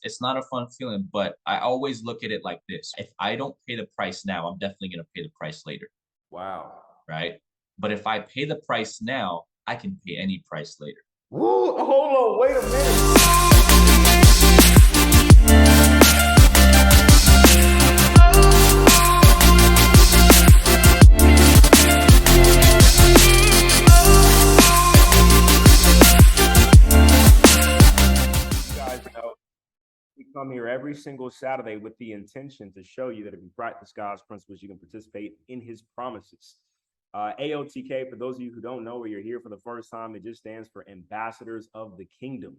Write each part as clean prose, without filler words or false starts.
it's not a fun feeling, but I always look at it like this. If I don't pay the price now, I'm definitely gonna pay the price later, Wow. right? But if I pay the price now, I can pay any price later. Woo, hold on, wait a minute. You guys know we come here every single Saturday with the intention to show you that if you practice God's principles, you can participate in his promises. AOTK, for those of you who don't know or you're here for the first time, it just stands for Ambassadors of the Kingdom.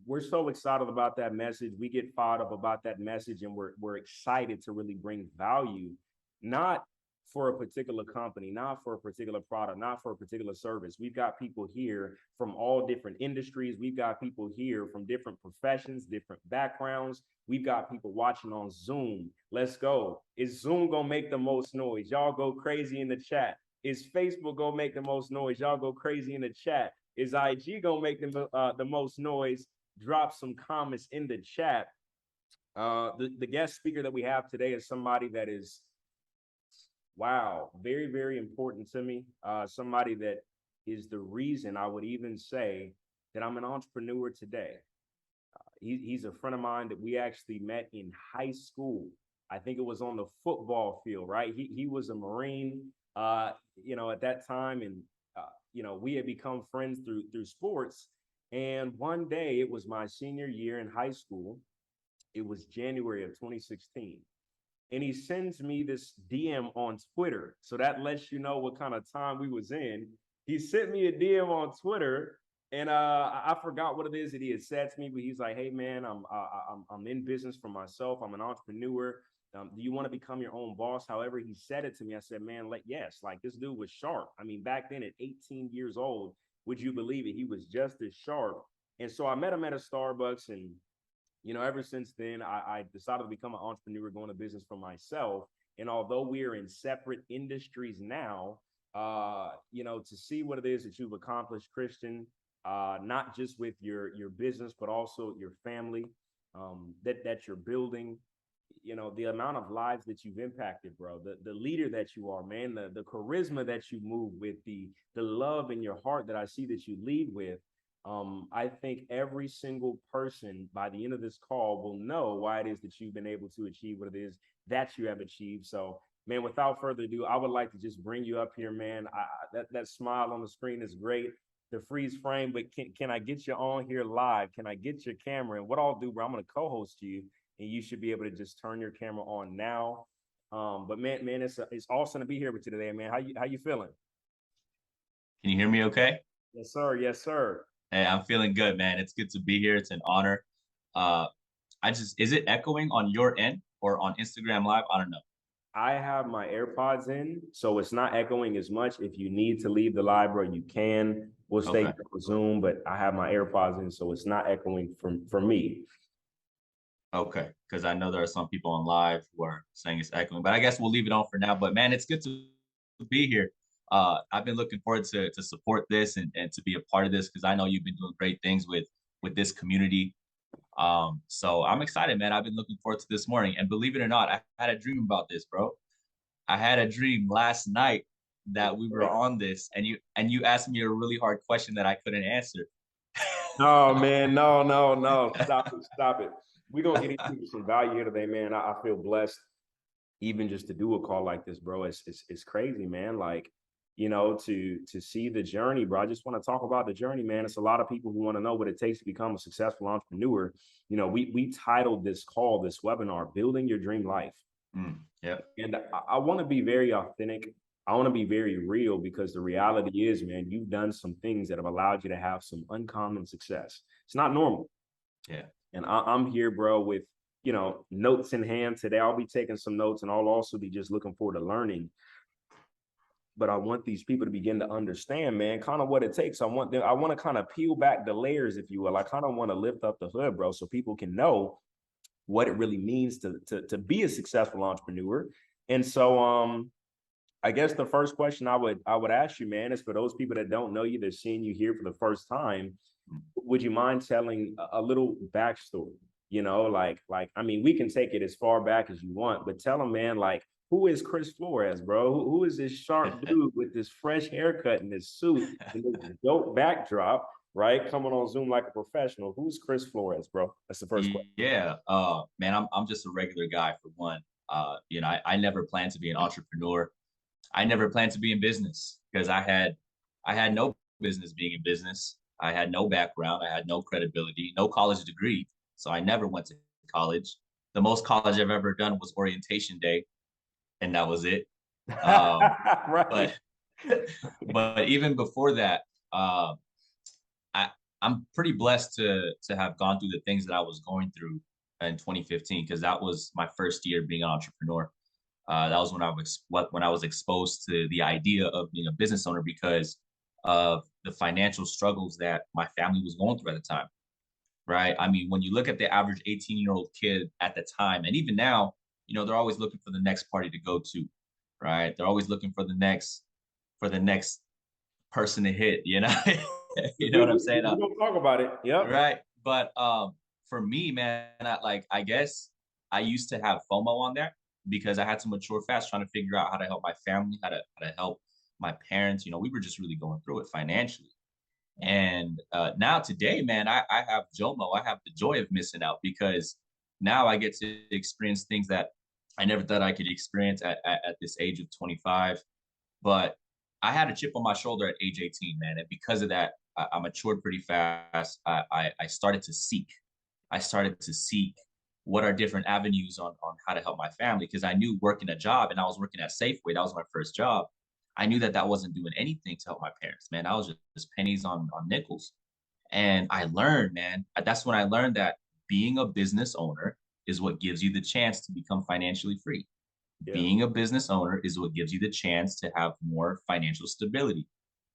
We're so excited about that message. We get fired up about that message, and we're excited to really bring value, not for a particular company, not for a particular product, not for a particular service. We've got people here from all different industries. We've got people here from different professions, different backgrounds. We've got people watching on Zoom. Let's go. Is Zoom gonna make the most noise? Y'all go crazy in the chat. Is Facebook gonna make the most noise? Y'all go crazy in the chat. Is IG gonna make the most noise? Drop some comments in the chat. The guest speaker that we have today is somebody that is, wow, very, very important to me. Somebody that is the reason I would even say that I'm an entrepreneur today. He's a friend of mine that we actually met in high school. I think it was on the football field, right? He was a Marine, at that time, and we had become friends through sports. And one day, it was my senior year in high school. It was January of 2016, and he sends me this DM on Twitter. So that lets you know what kind of time we was in. He sent me a DM on Twitter, and I forgot what it is that he had said to me, but he's like, "Hey man, I'm in business for myself. I'm an entrepreneur. Do you want to become your own boss?" However, he said it to me. I said, "Man, yes." Like, this dude was sharp. I mean, back then at 18 years old, would you believe it? He was just as sharp. And so I met him at a Starbucks, and ever since then, I decided to become an entrepreneur, going to business for myself. And although we are in separate industries now, to see what it is that you've accomplished, Christian, not just with your business, but also your family, that you're building, the amount of lives that you've impacted, bro, the leader that you are, man, the charisma that you move with, the love in your heart that I see that you lead with. I think every single person by the end of this call will know why it is that you've been able to achieve what it is that you have achieved. So, man, without further ado, I would like to just bring you up here, man. That smile on the screen is great. The freeze frame, but can I get you on here live? Can I get your camera? And what I'll do, bro, I'm going to co-host you, and you should be able to just turn your camera on now. But man, it's awesome to be here with you today, man. How you feeling? Can you hear me okay? Yes, sir. Yes, sir. Hey, I'm feeling good, man. It's good to be here. It's an honor. Uh, is it echoing on your end or on Instagram Live? I don't know. I have my AirPods in, so it's not echoing as much. If you need to leave the library, you can. We'll stay Okay. here for Zoom, but I have my AirPods in, so it's not echoing from me. Okay. Because I know there are some people on live who are saying it's echoing, but I guess we'll leave it on for now. But man, it's good to be here. I've been looking forward to support this and to be a part of this because I know you've been doing great things with this community. So I'm excited, man. I've been looking forward to this morning. And believe it or not, I had a dream about this, bro. I had a dream last night that we were on this and you asked me a really hard question that I couldn't answer. No, man, no. Stop it, stop it. We're gonna get into some value here today, man. I feel blessed even just to do a call like this, bro. It's crazy, man. Like, to see the journey, bro. I just want to talk about the journey, man. It's a lot of people who want to know what it takes to become a successful entrepreneur. We titled this call, this webinar, Building Your Dream Life. Yeah. And I want to be very authentic. I want to be very real because the reality is, man, you've done some things that have allowed you to have some uncommon success. It's not normal. Yeah. And I'm here, bro, with, notes in hand today. I'll be taking some notes, and I'll also be just looking forward to learning. But I want these people to begin to understand, man, kind of what it takes. I want to kind of peel back the layers, if you will. I kind of want to lift up the hood, bro, so people can know what it really means to be a successful entrepreneur. And so I guess the first question I would ask you, man, is for those people that don't know you, they're seeing you here for the first time. Would you mind telling a little backstory? I mean, we can take it as far back as you want, but tell them, man, like, who is Chris Flores, bro? Who is this sharp dude with this fresh haircut and this suit and this dope backdrop, right? Coming on Zoom like a professional. Who's Chris Flores, bro? That's the first question. Yeah, man, I'm just a regular guy for one. I never planned to be an entrepreneur. I never planned to be in business because I had no business being in business. I had no background. I had no credibility, no college degree. So I never went to college. The most college I've ever done was orientation day, and that was it. Um, Right. but but even before that, I I'm pretty blessed to have gone through the things that I was going through in 2015 because that was my first year being an entrepreneur. That was when I was exposed to the idea of being a business owner because of the financial struggles that my family was going through at the time. Right? I mean, when you look at the average 18-year-old kid at the time, and even now, they're always looking for the next party to go to, right? They're always looking for the next person to hit, you know? You know what I'm saying? We're gonna talk about it. Yep. Right. But for me, man, I guess I used to have FOMO on that because I had to mature fast trying to figure out how to help my family, how to help my parents. We were just really going through it financially. And now today, man, I have JOMO. I have the joy of missing out because now I get to experience things that I never thought I could experience at this age of 25. But I had a chip on my shoulder at age 18, man. And because of that, I matured pretty fast. I started to seek. I started to seek what are different avenues on how to help my family because I knew working a job and I was working at Safeway. That was my first job. I knew that that wasn't doing anything to help my parents, man. I was just pennies on nickels. And I learned, man, that's when I learned that being a business owner is what gives you the chance to become financially free. Yeah. Being a business owner is what gives you the chance to have more financial stability.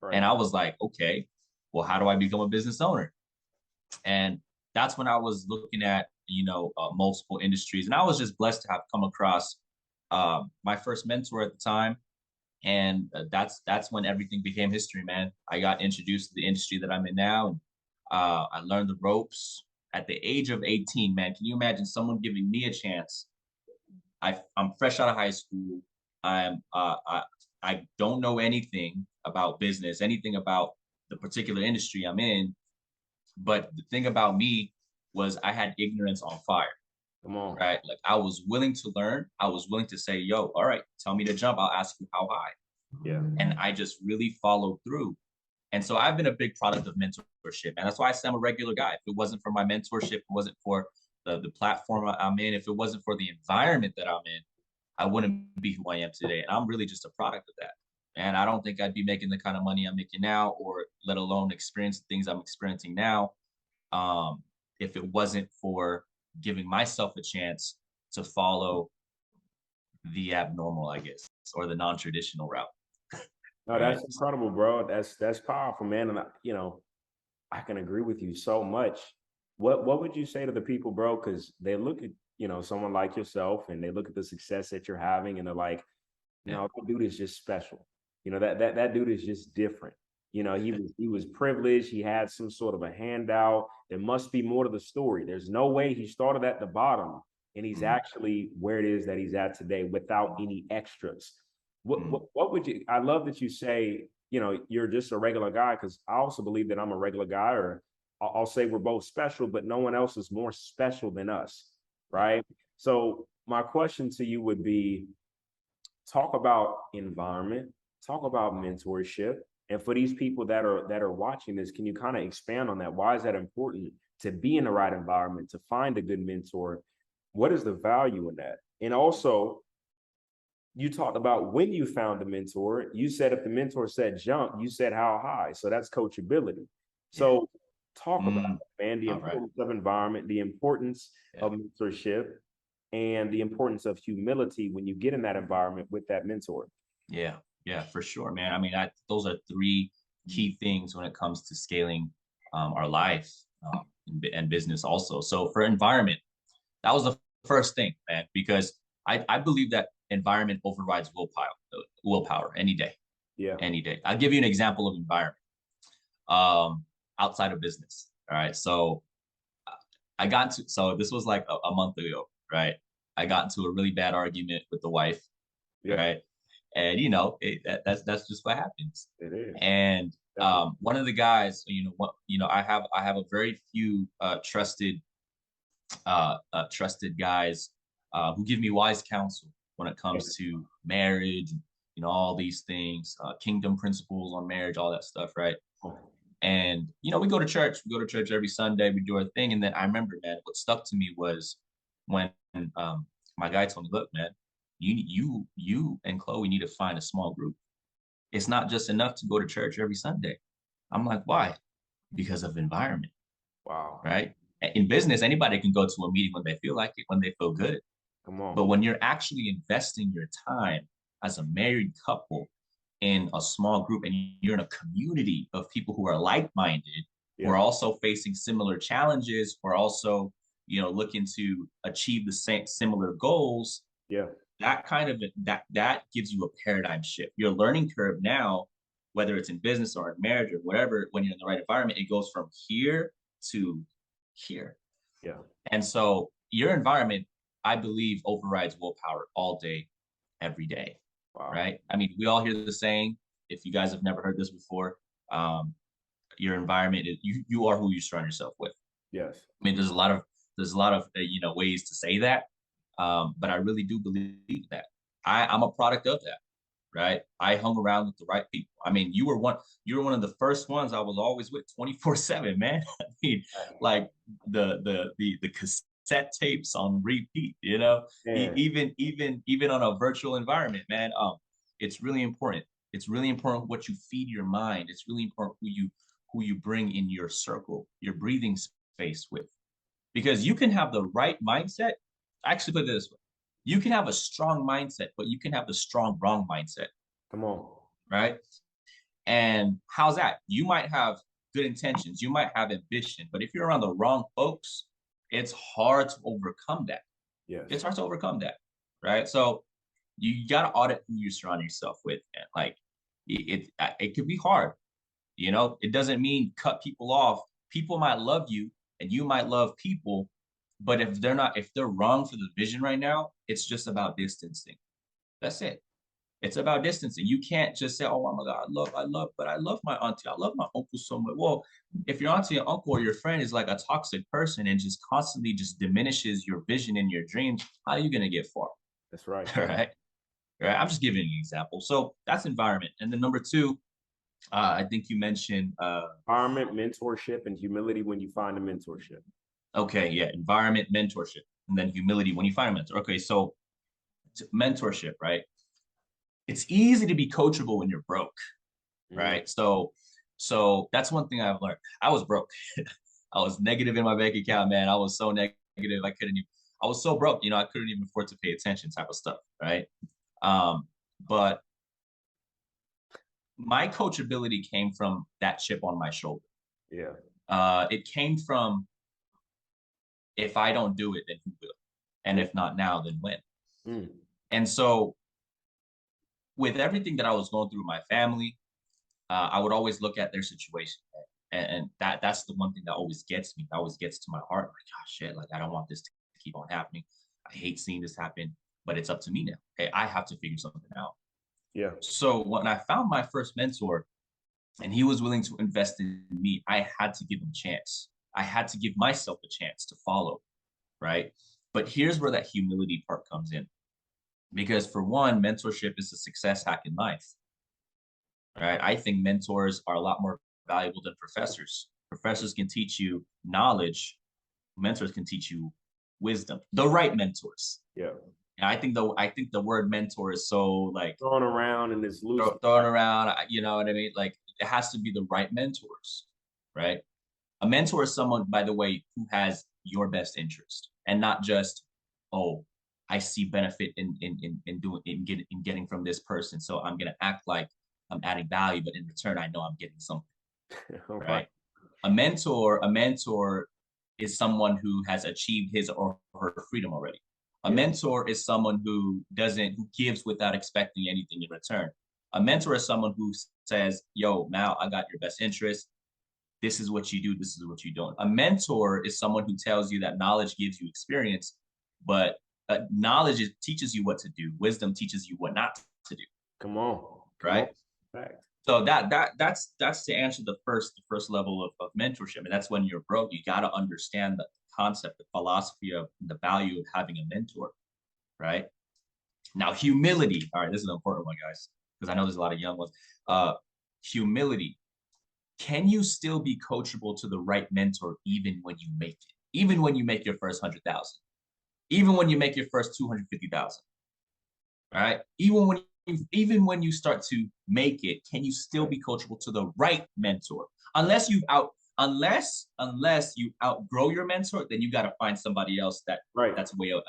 Right. And I was like, okay, well, how do I become a business owner? And that's when I was looking at, multiple industries. And I was just blessed to have come across my first mentor at the time. And that's when everything became history, man. I got introduced to the industry that I'm in now. And I learned the ropes at the age of 18, man. Can you imagine someone giving me a chance? I'm fresh out of high school. I don't know anything about business, anything about the particular industry I'm in. But the thing about me was I had ignorance on fire, Come on. right? Like I was willing to learn. I was willing to say, yo, all right, tell me to jump. I'll ask you how high. Yeah. And I just really followed through. And so I've been a big product of mentorship. And that's why I say I'm a regular guy. If it wasn't for my mentorship, it wasn't for the platform I'm in, if it wasn't for the environment that I'm in, I wouldn't be who I am today. And I'm really just a product of that. And I don't think I'd be making the kind of money I'm making now, or let alone experience the things I'm experiencing now, if it wasn't for giving myself a chance to follow the abnormal, I guess, or the non-traditional route. No, Right. that's incredible, bro. That's powerful, man. And I can agree with you so much. What would you say to the people, bro? Because they look at, someone like yourself and they look at the success that you're having and they're like, Yeah. no, that dude is just special. That dude is just different. He was privileged. He had some sort of a handout. There must be more to the story. There's no way he started at the bottom and he's Mm, actually where it is that he's at today without any extras. What mm, what, what would you? I love that you say, you're just a regular guy, because I also believe that I'm a regular guy, or I'll say we're both special, but no one else is more special than us, yeah. right? So my question to you would be, talk about environment, talk about mentorship. And for these people that are watching this, can you kind of expand on that? Why is that important to be in the right environment, to find a good mentor? What is the value in that? And also, you talked about when you found a mentor. You said if the mentor said jump, you said how high. So that's coachability. Yeah. So talk about Mm, it, man, the all right. importance of environment, the importance Yeah. of mentorship, and the importance of humility when you get in that environment with that mentor. Yeah. Yeah, for sure, man. I mean, those are three key things when it comes to scaling our life, and business also. So for environment, that was the first thing, man, because I believe that environment overrides willpower any day, Yeah. any day. I'll give you an example of environment, um, outside of business. All right. So I got to, so this was like a month ago, right? I got into a really bad argument with the wife, Yeah, right? And that's just what happens. it is. And Definitely. one of the guys, I have a very few trusted guys who give me wise counsel when it Yeah. comes to marriage, all these things, kingdom principles on marriage, all that stuff, right? Oh, And we go to church. We go to church every Sunday. We do our thing. And then I remember, man, what stuck to me was when my guy told me, "Look, man, you and Chloe need to find a small group. It's not just enough to go to church every Sunday." I'm like, "Why?" Because of environment, wow. right? In business, anybody can go to a meeting when they feel like it, when they feel good. Come on. But when you're actually investing your time as a married couple in a small group and you're in a community of people who are like-minded, who Yeah. are also facing similar challenges, who are also, looking to achieve the same similar goals, Yeah. that gives you a paradigm shift. Your learning curve now, whether it's in business or in marriage or whatever, when you're in the right environment, it goes from here to here. Yeah. And so your environment, I believe, overrides willpower all day, every day, Wow. right? I mean, we all hear the saying, if you guys have never heard this before, um, your environment, you are who you surround yourself with. Yes. I mean, there's a lot of ways to say that, but I really do believe that. I'm a product of that, right? I hung around with the right people. I mean, you were one of the first ones I was always with 24/7, man. I mean, like the cassette tapes on repeat, Man. even on a virtual environment, man. It's really important. It's really important what you feed your mind. It's really important who you bring in your circle, your breathing space with. Because you can have the right mindset. Actually, put it this way: you can have a strong mindset, but you can have the strong wrong mindset, Come on. right? And how's that? You might have good intentions, you might have ambition, but if you're around the wrong folks, it's hard to overcome that. It's Yes. hard to overcome that, right? So you got to audit who you surround yourself with, and like it could be hard. It doesn't mean cut people off. People might love you, and you might love people, but if they're wrong for the vision right now, it's just about distancing. That's it. It's about distancing. You can't just say, "Oh my God, but I love my auntie. I love my uncle so much." Well, if your auntie or uncle or your friend is like a toxic person and just constantly just diminishes your vision and your dreams, how are you gonna get far? That's right. All right. Right. I'm just giving you an example. So that's environment. And then number two, I think you mentioned Empowerment, mentorship, and humility when you find a mentorship. okay, yeah, environment, mentorship, and then humility when you find a mentor. Okay, so mentorship, right? It's easy to be coachable when you're broke, Mm. right? So that's one thing I've learned. I was broke. I was negative in my bank account, man. I was so negative. I was so broke, I couldn't even afford to pay attention type of stuff, right? But my coachability came from that chip on my shoulder. Yeah. It came from, if I don't do it, then who will? And Yeah. if not now, then when? Mm. And so with everything that I was going through with my family, I would always look at their situation. And that's the one thing that always gets me. That always gets to my heart. Like, oh shit, like I don't want this to keep on happening. I hate seeing this happen, but it's up to me now. Okay, I have to figure something out. Yeah. So when I found my first mentor and he was willing to invest in me, I had to give him a chance. I had to give myself a chance to follow, right? But here's where that humility part comes in. Because for one, mentorship is a success hack in life, right? I think mentors are a lot more valuable than professors. Professors can teach you knowledge, mentors can teach you wisdom. The right mentors. Yeah. And I think the word mentor is so like Thrown around in this loose. thrown around, you know what I mean? Like it has to be the right mentors, right? A mentor is someone, by the way, who has your best interest and not just, oh, I see benefit in getting from this person, so I'm gonna act like I'm adding value, but in return, I know I'm getting something, All right. right? A mentor is someone who has achieved his or her freedom already. A Yeah. mentor is someone who gives without expecting anything in return. A mentor is someone who says, "Yo, Mal, I got your best interest. this is what you do, this is what you don't. A mentor is someone who tells you that knowledge gives you experience, but knowledge teaches you what to do. Wisdom teaches you what not to do. Come on. Come on. Right. Fact. So that's to answer the first level of mentorship, and that's when you're broke. You got to understand the concept, the philosophy of the value of having a mentor, right? Now, humility. All right, this is an important one, guys, because I know there's a lot of young ones. Humility. Can you still be coachable to the right mentor even when you make it? Even when you make your first 100,000, even when you make your first 250,000, right? Even when you start to make it, can you still be coachable to the right mentor? Unless you outgrow your mentor, then you got to find somebody else Right. that's way out.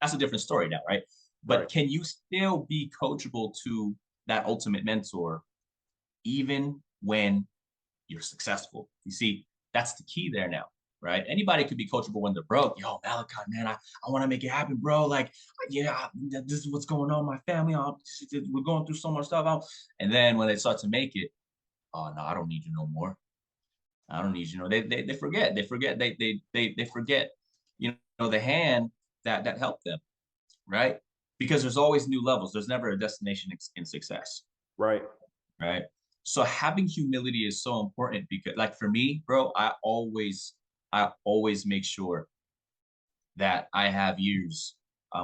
That's a different story now, right? But Right. can you still be coachable to that ultimate mentor even when you're successful? You see, that's the key there now, right? Anybody could be coachable when they're broke. Yo, Malachi, man, I want to make it happen, bro. Like, yeah, this is what's going on in my family. We're going through so much stuff. And then when they start to make it, oh no, I don't need you no more. I don't need you. They forget. They forget. The hand that helped them, right? Because there's always new levels. There's never a destination in success, Right. right? So having humility is so important because, like for me, bro, I always make sure that I have ears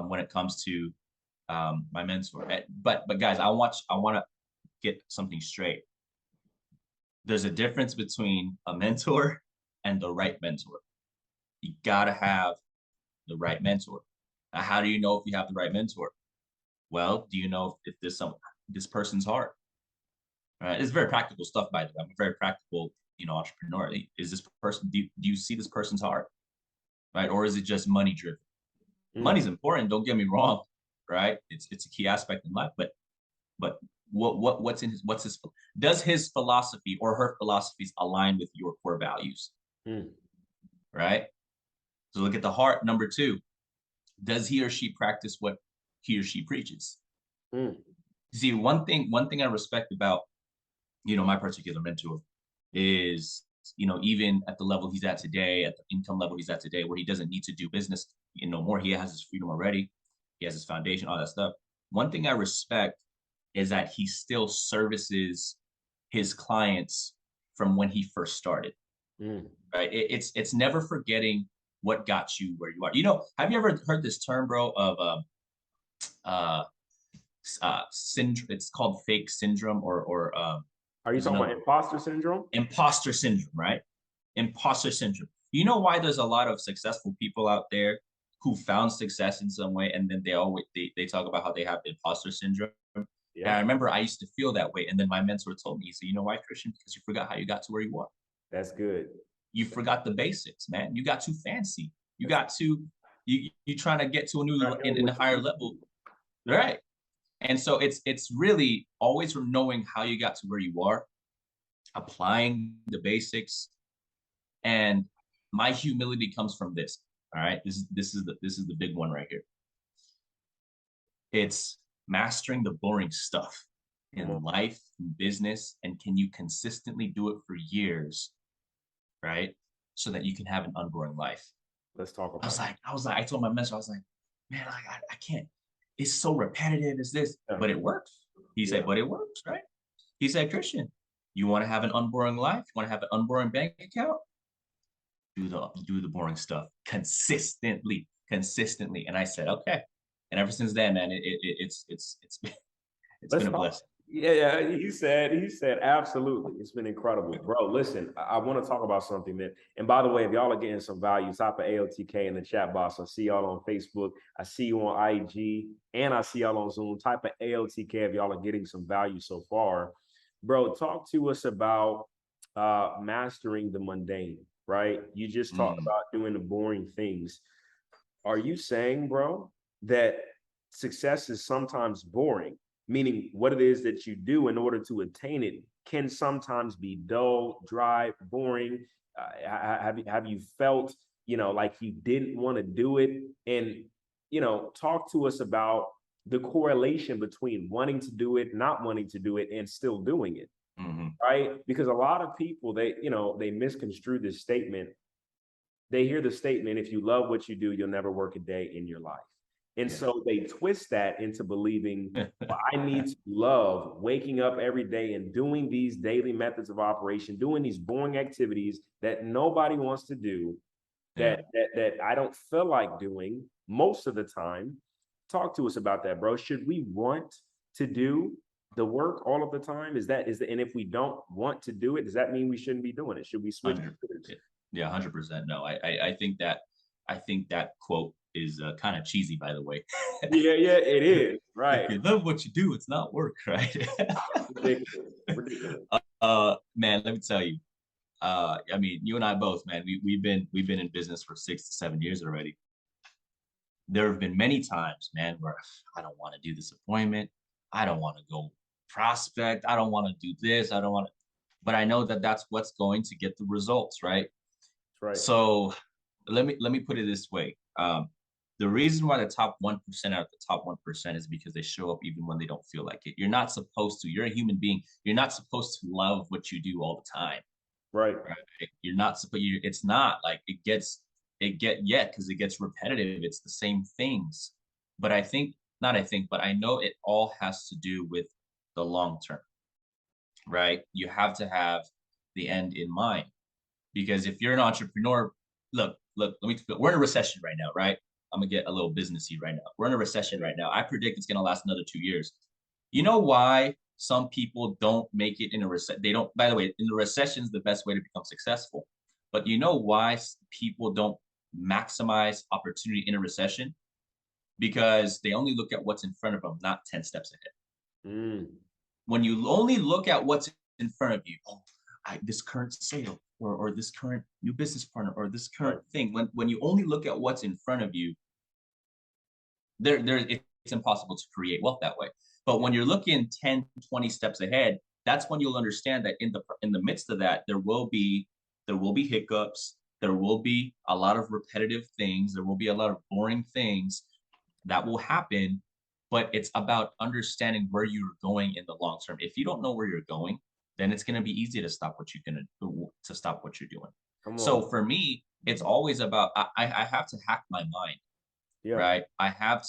when it comes to my mentor. But guys, I want to get something straight. There's a difference between a mentor and the right mentor. You gotta have the right mentor. Now, how do you know if you have the right mentor? Well, do you know if this person's heart? It's very practical stuff, by the way. I'm a very practical, entrepreneur. Is this person? Do you see this person's heart, right? Or is it just money driven? Mm. Money's important. Don't get me wrong, right? It's a key aspect in life, but what's his does his philosophy or her philosophies align with your core values, Mm. right? So look at the heart. Number two, does he or she practice what he or she preaches? Mm. See, one thing I respect about my particular mentor is, even at the level he's at today, at the income level he's at today, where he doesn't need to do business, more. He has his freedom already. He has his foundation, all that stuff. One thing I respect is that he still services his clients from when he first started. Mm. Right? It's never forgetting what got you where you are. Have you ever heard this term, bro, of uh syndrome? It's called fake syndrome, or Are you there's talking another about imposter syndrome? imposter syndrome, right? Imposter syndrome. You know why there's a lot of successful people out there who found success in some way, and then they talk about how they have imposter syndrome. And Yeah. I remember I used to feel that way, and then my mentor told me, he said, "You know why, Christian? Because you forgot how you got to where you are. That's good. You forgot the basics, man. You got too fancy. You That's got too you trying to get to a new not doing in a what you higher need to level, do. Yeah. right?" And so it's really always from knowing how you got to where you are, applying the basics, and my humility comes from this. All right, this is the big one right here. It's mastering the boring stuff Come on. in life, in business, and can you consistently do it for years, right? So that you can have an unboring life. Let's talk I was about like, I was like, I told my mentor, I was like, man, I can't. It's so repetitive. Is this? it. But it works. He Yeah. said, but it works, right? He said, Christian, you want to have an unboring life? You want to have an unboring bank account? Do the boring stuff consistently. And I said, okay. And ever since then, man, it's been Let's a talk. blessing. Yeah, yeah. He said, absolutely. It's been incredible. Bro, listen, I want to talk about something that, and by the way, if y'all are getting some value, type of AOTK in the chat box. I see y'all on Facebook. I see you on IG, and I see y'all on Zoom. Type of AOTK if y'all are getting some value so far. Bro, talk to us about mastering the mundane, right? You just talked Mm, about doing the boring things. Are you saying, bro, that success is sometimes boring? Meaning what it is that you do in order to attain it can sometimes be dull, dry, boring. Have you felt, like you didn't want to do it? And, talk to us about the correlation between wanting to do it, not wanting to do it, and still doing it. Hmm. right? Because a lot of people, they misconstrue this statement. They hear the statement, if you love what you do, you'll never work a day in your life. And Yeah. so they twist that into believing, well, I need to love waking up every day and doing these daily methods of operation, doing these boring activities that nobody wants to do, Yeah. that I don't feel like doing most of the time. Talk to us about that, bro. Should we want to do the work all of the time? And if we don't want to do it, does that mean we shouldn't be doing it? Should we switch 100. careers? Yeah, 100%. No, I think that quote is kind of cheesy, by the way. Yeah, yeah, it is. If Right. you love what you do, it's not work, right? Ridiculous. Ridiculous. Man, let me tell you. I mean, you and I both, man. We've been in business for 6 to 7 years already. There have been many times, man, where I don't want to do this appointment. I don't want to go prospect. I don't want to do this. I don't want to, but I know that that's what's going to get the results, right? That's right. So let me put it this way. The reason why the top 1% are the top 1% is because they show up even when they don't feel like it. You're not supposed to. You're a human being. You're not supposed to love what you do all the time, Right. right? You're not supposed. It's not like because it gets repetitive. It's the same things. But I think not. I think, but I know it all has to do with the long term, right? You have to have the end in mind because if you're an entrepreneur, look, we're in a recession right now, right? I'm gonna get a little businessy right now. We're in a recession right now. I predict it's gonna last another 2 years. You know why some people don't make it in a recession? They don't, by the way, in the recession is the best way to become successful. But you know why people don't maximize opportunity in a recession? Because they only look at what's in front of them, not 10 steps ahead. Mm. When you only look at what's in front of you, oh, this current sale or this current new business partner or this Right. current thing, when you only look at what's in front of you, it's impossible to create wealth that way. But when you're looking 10, 20 steps ahead, that's when you'll understand that in the midst of that, there will be hiccups, there will be a lot of repetitive things, there will be a lot of boring things that will happen, but it's about understanding where you're going in the long term. If you don't know where you're going, then it's going to be easy to stop what you're going to stop what you're doing. Come on. So for me, it's always about I have to hack my mind, Yeah. right? I have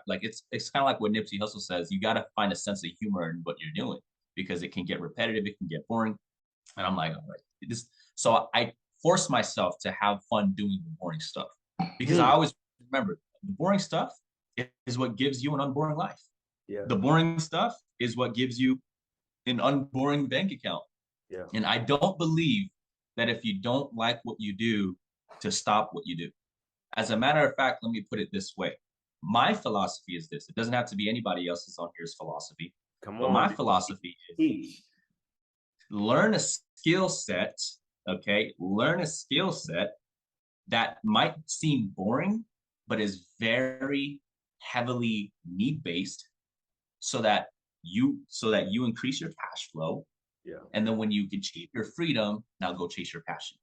like it's kind of like what Nipsey Hussle says, you got to find a sense of humor in what you're doing because it can get repetitive, it can get boring. And I'm like, all right, so I force myself to have fun doing the boring stuff because I Mm. always remember the boring stuff is what gives you an unboring life. Yeah. The boring stuff is what gives you an unboring bank account. Yeah. And I don't believe that if you don't like what you do, to stop what you do. As a matter of fact, let me put it this way. My philosophy is this. It doesn't have to be anybody else's on here's philosophy, Come but on. my philosophy is Teach. learn a skill set, okay? Learn a skill set that might seem boring, but is very heavily need based so that you increase your cash flow. Yeah. And then when you achieve your freedom, now go chase your passion.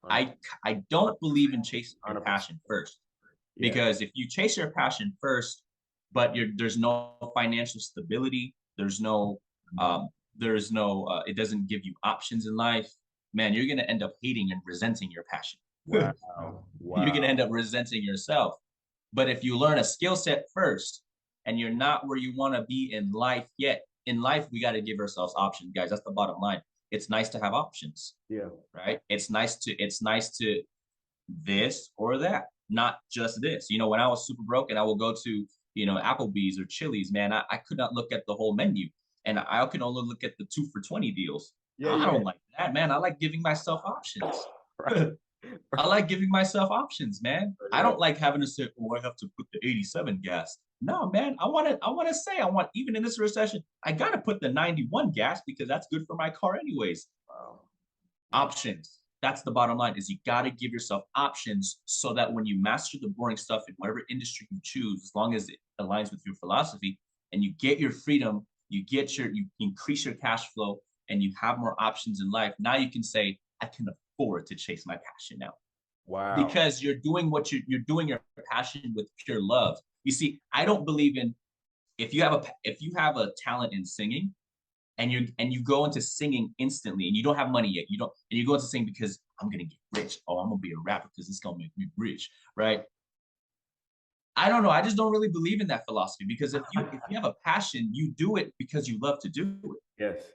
100%. I don't believe in chasing your 100%. passion first. Yeah. Because if you chase your passion first, but there's no financial stability, it doesn't give you options in life, man, you're gonna end up hating and resenting your passion. Wow. You're gonna Wow. end up resenting yourself. But if you learn a skill set first and you're not where you want to be in life yet, in life, we got to give ourselves options, guys. That's the bottom line. It's nice to have options, Yeah. right? It's nice to this or that, not just this. When I was super broke and I will go to, Applebee's or Chili's, man, I could not look at the whole menu and I can only look at the 2 for $20 deals. Yeah. I Yeah. don't like that, man. I like giving myself options. Right. I like giving myself options, man. I Right. don't like having to say, "Oh, I have to put the 87 gas." No, man. I want even in this recession, I gotta put the 91 gas because that's good for my car anyways. Wow. Wow. Options. That's the bottom line, is you gotta give yourself options so that when you master the boring stuff in whatever industry you choose, as long as it aligns with your philosophy and you get your freedom, you increase your cash flow and you have more options in life. Now you can say, I can afford to chase my passion now Wow. because you're doing your passion with pure love. You see, I don't believe in if you have a talent in singing, and you go into singing instantly, and you don't have money yet. You don't, and you go into singing because I'm gonna get rich. Oh, I'm gonna be a rapper because it's gonna make me rich, right? I don't know. I just don't really believe in that philosophy because if you have a passion, you do it because you love to do it. Yes.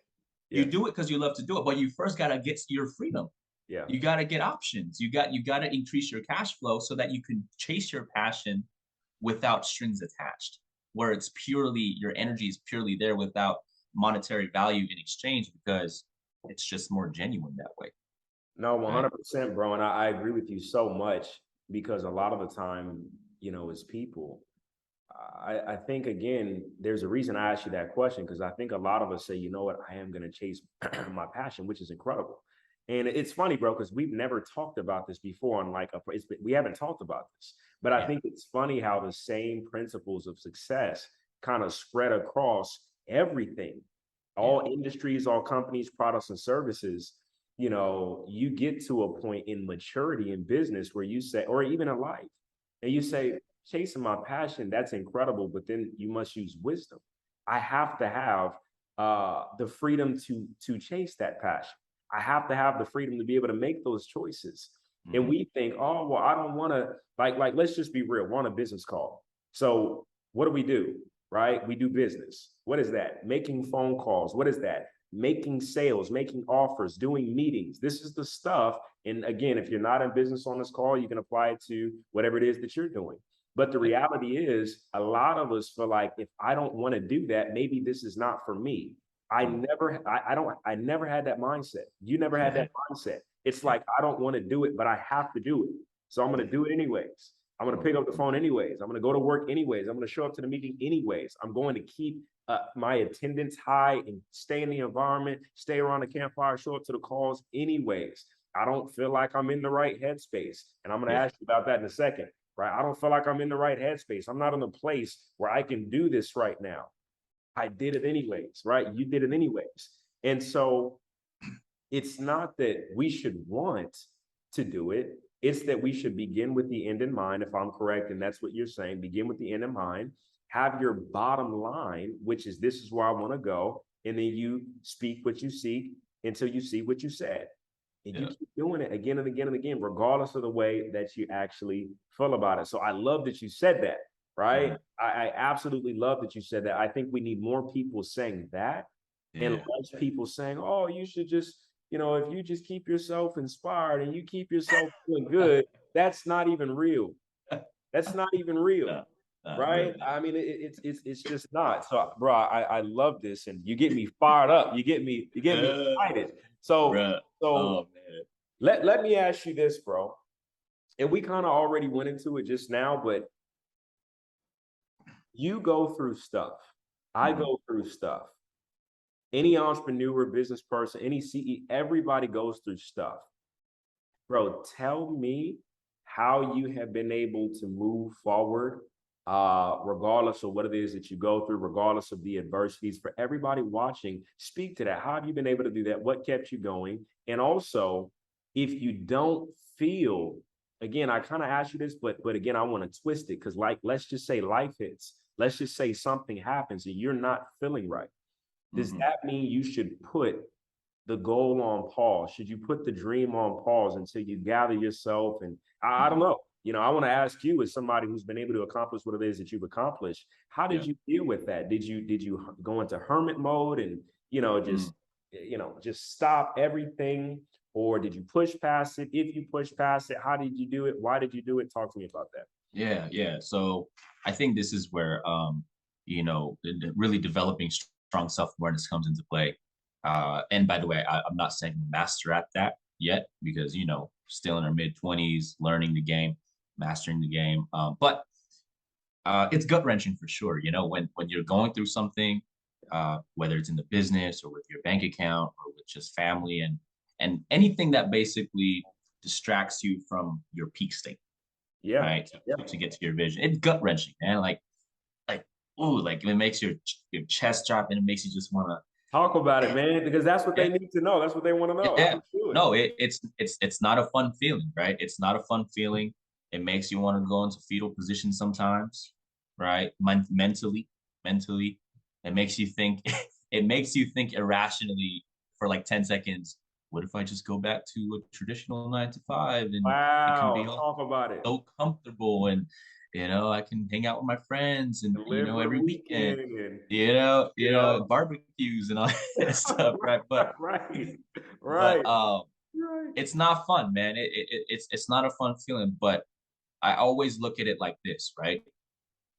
You Yes. do it because you love to do it, but you first gotta get your freedom. Yeah. You gotta get options. You gotta increase your cash flow so that you can chase your passion without strings attached, where it's purely your energy is purely there without monetary value in exchange because it's just more genuine that way, No, right? 100%, bro. And I agree with you so much because a lot of the time, as people, I think again, there's a reason I asked you that question because I think a lot of us say, you know what, I am going to chase my passion, which is incredible. And it's funny, bro, because we've never talked about this before. On like, we haven't talked about this, but I Yeah, think it's funny how the same principles of success kind of spread across everything, yeah, all industries, all companies, products, and services. You get to a point in maturity in business where you say, or even in life, and you say, chasing my passion, that's incredible, but then you must use wisdom. I have to have the freedom to chase that passion. I have to have the freedom to be able to make those choices. And mhm, we think, oh well, I don't want to like. Let's just be real. We're on a business call. So what do? Right? We do business. What is that? Making phone calls. What is that? Making sales, making offers, doing meetings. This is the stuff. And again, if you're not in business on this call, you can apply it to whatever it is that you're doing. But the yeah, reality is, a lot of us feel like if I don't want to do that, maybe this is not for me. mm, I never had that mindset. You never had that mindset. It's yeah, like, I don't want to do it, but I have to do it. So I'm going yeah, to do it anyways. I'm going to pick up the phone anyways. I'm going to go to work anyways. I'm going to show up to the meeting anyways. I'm going to keep my attendance high and stay in the environment, stay around the campfire, show up to the calls anyways. I don't feel like I'm in the right headspace. And I'm going to yeah, ask you about that in a second, right? I don't feel like I'm in the right headspace. I'm not in a place where I can do this right now. I did it anyways, right? You did it anyways. And so it's not that we should want to do it. It's that we should begin with the end in mind, if I'm correct. And that's what you're saying. Begin with the end in mind. Have your bottom line, which is, this is where I want to go. And then you speak what you seek until you see what you said. And you yeah, keep doing it again and again and again, regardless of the way that you actually feel about it. So I love that you said that, right? mhm, I absolutely love that you said that. I think we need more people saying that and yeah. less people saying, oh, you should just, if you just keep yourself inspired and you keep yourself feeling good, that's not even real. That's not even real, No, right? really not. I mean, it's just not. So, bro, I love this, and you get me fired up. You get me Uh, excited. So bruh. so Oh man. let me ask you this, bro. And we kind of already went into it just now, but you go through stuff. I Mhm, go through stuff. Any entrepreneur, business person, any CE, everybody goes through stuff. Bro, tell me how you have been able to move forward, regardless of what it is that you go through, regardless of the adversities. For everybody watching, speak to that. How have you been able to do that? What kept you going? And also, if you don't feel, again, I kind of asked you this, but again, I want to twist it because, like, let's just say life hits. Let's just say something happens and you're not feeling right. Does mhm, that mean you should put the goal on pause? Should you put the dream on pause until you gather yourself? And I don't mhm, know. I want to ask you, as somebody who's been able to accomplish what it is that you've accomplished, how did yeah, you deal with that? Did you go into hermit mode and mm. just stop everything, or did you push past it? If you push past it, how did you do it? Why did you do it? Talk to me about that. Yeah, yeah. So I think this is where really developing strong self-awareness comes into play. And by the way, I'm not saying I'm a master at that yet because still in our mid-20s, learning the game, mastering the game. But it's gut-wrenching for sure. When you're going through something, whether it's in the business or with your bank account or with just family and anything that basically distracts you from your peak state, Yeah, right? yeah. To get to your vision. It's gut wrenching, man. Like, ooh, like it makes your chest drop and it makes you just want Talk about it, to, man, because that's what yeah, they need to know. That's what they want to know. How yeah. do you do it? No, it's not a fun feeling, right? It's not a fun feeling. It makes you want to go into fetal position sometimes, right? Mentally, it makes you think. it makes you think irrationally for like 10 seconds. What if I just go back to a traditional 9 to 5 and it can be Wow, all talk about it. so comfortable and I can hang out with my friends and Live for the every weekend, weekend and barbecues and all that stuff, right? But right, but right, right. it's not fun, man. It's not a fun feeling. But I always look at it like this, right?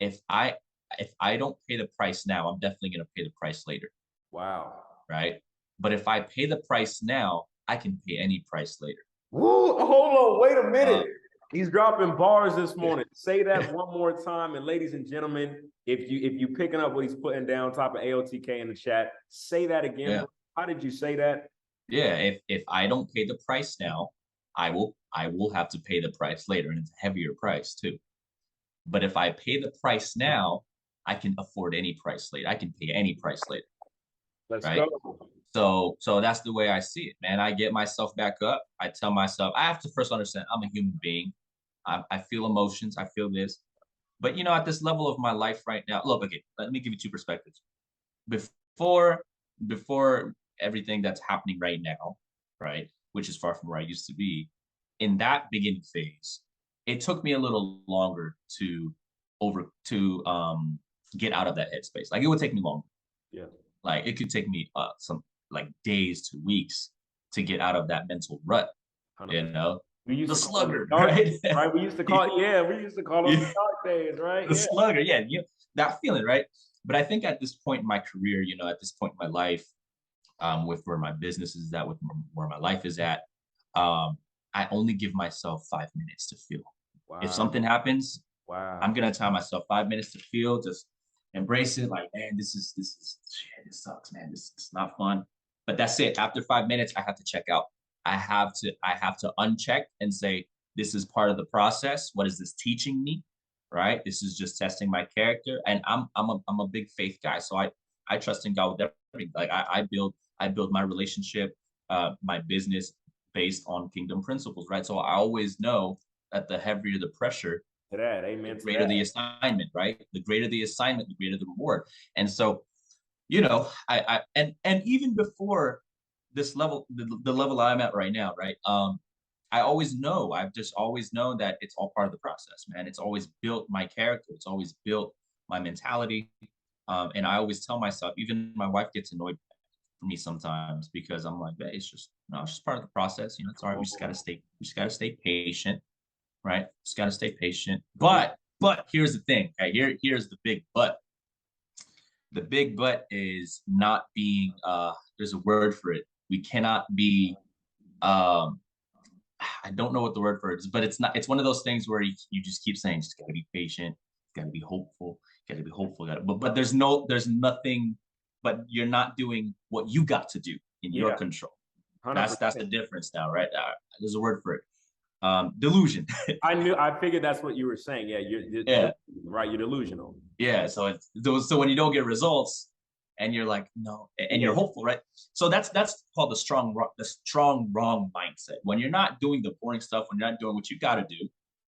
If I if I don't pay the price now, I'm definitely gonna pay the price later, Wow. right? But if I pay the price now, I can pay any price later. Woo, hold on, wait a minute. Uh, He's dropping bars this morning. Say that one more time. And ladies and gentlemen, if you picking up what he's putting down top of AOTK in the chat, say that again, yeah, bro. How did you say that? yeah. If I don't pay the price now, I will have to pay the price later, and it's a heavier price too. But if I pay the price now, I can afford any price later. I can pay any price later, Let's go. right? So that's the way I see it, man. I get myself back up. I tell myself I have to first understand I'm a human being. I feel emotions. I feel this. But at this level of my life right now, look, okay, let me give you two perspectives. Before before everything that's happening right now, right, which is far from where I used to be, in that beginning phase, it took me a little longer to get out of that headspace. Like it would take me longer. Yeah. Like it could take me some like days to weeks to get out of that mental rut, you 100%. know, We used the to call them the sluggard, dark right? days, right? We used to call them the dark days, right? The Yeah. slugger, yeah, that feeling, right? But I think at this point in my career, at this point in my life, with where my business is at, with where my life is at, I only give myself 5 minutes to feel. If Wow. something happens, I'm Wow. gonna tell myself 5 minutes to feel, just embrace it. Like, man, this is shit. This sucks, man. This is not fun. But that's it. After 5 minutes, I have to check out. I have to uncheck and say, this is part of the process. What is this teaching me? Right. This is just testing my character. And I'm a big faith guy. So I trust in God with everything. Like I build my relationship, my business based on kingdom principles, right? So I always know that the heavier the pressure, To that. the Amen to greater that. the assignment, right? The greater the assignment, the greater the reward. And so, and even before this level, the level I'm at right now, right? I've just always known that it's all part of the process, man. It's always built my character. It's always built my mentality. And I always tell myself, even my wife gets annoyed for me sometimes because I'm like, hey, it's just, no, it's just part of the process. It's all right. We just gotta stay patient, right? Just got to stay patient. But here's the thing. Okay? Here's the big but. The big but is not being. There's a word for it. We cannot be. I don't know what the word for it is, but it's not. It's one of those things where you just keep saying, just gotta be patient, gotta be hopeful, gotta be hopeful. But there's nothing. But you're not doing what you got to do in your Yeah. control. That's the 100%. difference now, right? There's a word for it. Delusion. I figured that's what you were saying. Yeah, Yeah. right. You're delusional. Yeah, so when you don't get results and you're like no, and Yeah. you're hopeful, right? So that's called the strong wrong mindset. When you're not doing the boring stuff, when you're not doing what you got to do,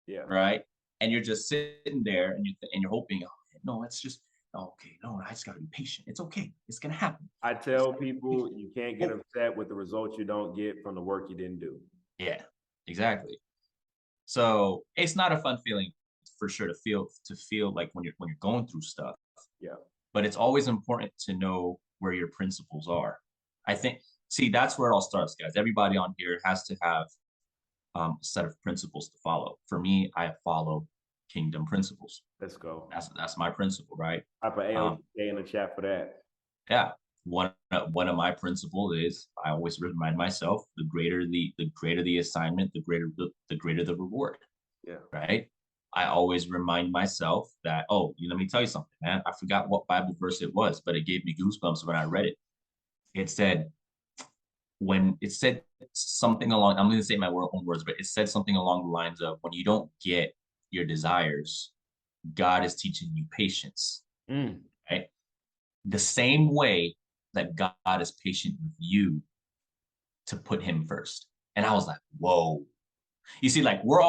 Yeah. right? And you're just sitting there and you're hoping, oh, no, it's just okay. No, I just got to be patient. It's okay. It's gonna happen. I It's tell people you can't get hope. upset with the results you don't get from the work you didn't do. Yeah, exactly. So it's not a fun feeling for sure to feel like when you're going through stuff, Yeah. but it's always important to know where your principles are. I think, see, that's where it all starts, guys. Everybody on here has to have a set of principles to follow. For me, I follow kingdom principles. Let's go. That's my principle, right? I put Um, AOTK in the chat for that. yeah. One of my principles is I always remind myself the greater the assignment, the greater the reward, Yeah. right? I always remind myself that, oh, let me tell you something, man. I forgot what Bible verse it was, but it gave me goosebumps when I read it. It said, when it said something along, I'm going to say my own words, but it said something along the lines of, when you don't get your desires, God is teaching you patience, Mm. right? The same way that God is patient with you to put him first. And I was like, whoa. You see, like we're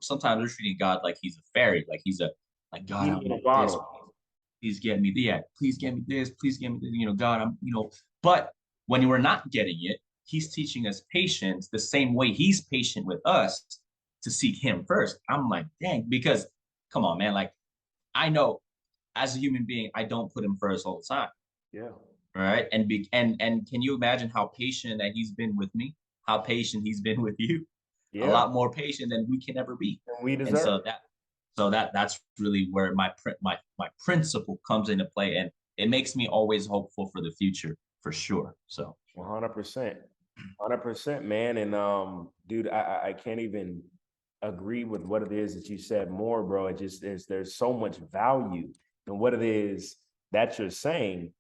sometimes we're treating God like he's a fairy, like he's a like God, I Genie in a want this. bottle. please get me that. Please get me this. Please get me this. God, but when we're not getting it, he's teaching us patience the same way he's patient with us to seek him first. I'm like, dang, because come on, man. Like, I know as a human being, I don't put him first all the time. Yeah. Right. And can you imagine how patient that he's been with me? How patient he's been with you? A Yeah. lot more patient than we can ever be. And we And deserve. so that's really where my principle comes into play, and it makes me always hopeful for the future for sure. So 100%. 100%, man. And dude, I can't even agree with what it is that you said more, bro. It just is, there's so much value in what it is that you're saying.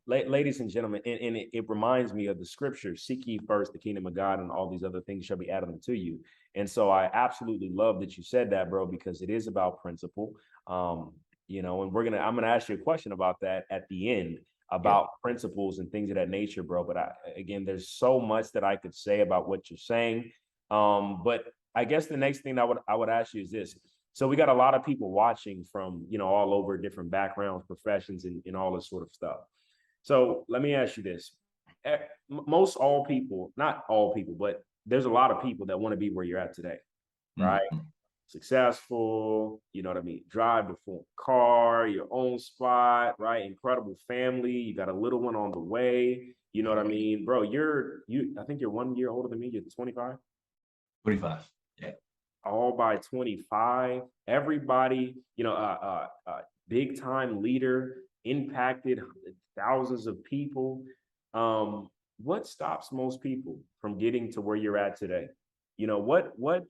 Ladies and gentlemen, and it reminds me of the scripture: seek ye first the kingdom of God, and all these other things shall be added unto you. And so I absolutely love that you said that, bro, because it is about principle. And I'm gonna ask you a question about that at the end, yeah, about principles and things of that nature, bro. But again, there's so much that I could say about what you're saying. But I guess the next thing I would ask you is this. So we got a lot of people watching from, all over different backgrounds, professions, and all this sort of stuff. So let me ask you this. Most all people, not all people, but there's a lot of people that want to be where you're at today, right? mm-hmm. Successful, you know what I mean? Drive the full car, your own spot, right? Incredible family. You got a little one on the way. You know what I mean? Bro, I think you're 1 year older than me. You're 25. 25. Yeah. All by 25. Everybody, big time leader, impacted thousands of people. What stops most people from getting to where you're at today? What